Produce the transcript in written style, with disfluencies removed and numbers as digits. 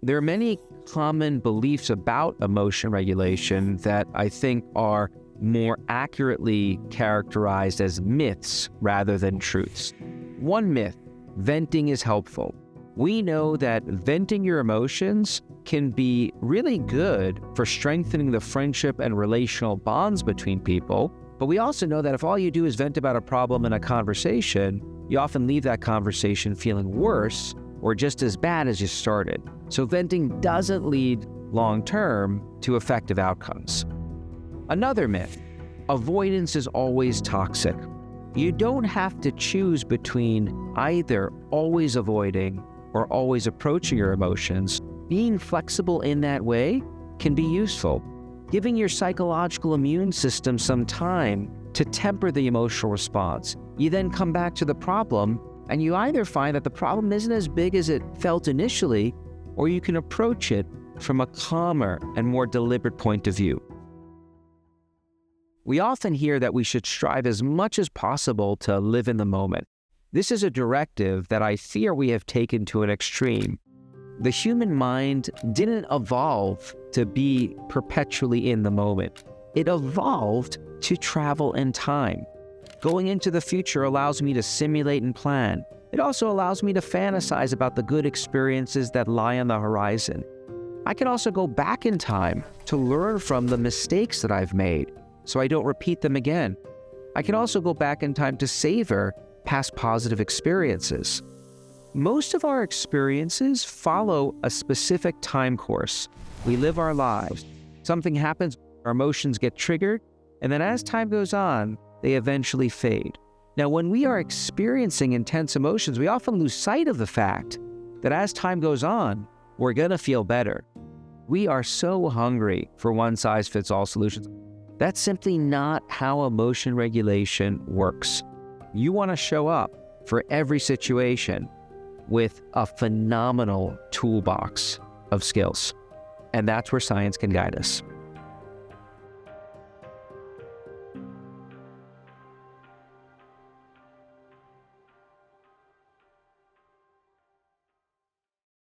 There are many common beliefs about emotion regulation that I think are more accurately characterized as myths rather than truths. One myth: venting is helpful. We know that venting your emotions can be really good for strengthening the friendship and relational bonds between people, but we also know that if all you do is vent about a problem in a conversation, you often leave that conversation feeling worse or just as bad as you started. So venting doesn't lead long-term to effective outcomes. Another myth: avoidance is always toxic. You don't have to choose between either always avoiding or always approaching your emotions. Being flexible in that way can be useful. Giving your psychological immune system some time to temper the emotional response. You then come back to the problem, and you either find that the problem isn't as big as it felt initially, or you can approach it from a calmer and more deliberate point of view. We often hear that we should strive as much as possible to live in the moment. This is a directive that I fear we have taken to an extreme. The human mind didn't evolve to be perpetually in the moment. It evolved to travel in time. Going into the future allows me to simulate and plan. It also allows me to fantasize about the good experiences that lie on the horizon. I can also go back in time to learn from the mistakes that I've made, so I don't repeat them again. I can also go back in time to savor past positive experiences. Most of our experiences follow a specific time course. We live our lives. Something happens, our emotions get triggered, and then as time goes on, they eventually fade. Now, when we are experiencing intense emotions, we often lose sight of the fact that as time goes on, we're gonna feel better. We are so hungry for one-size-fits-all solutions. That's simply not how emotion regulation works. You want to show up for every situation with a phenomenal toolbox of skills. And that's where science can guide us.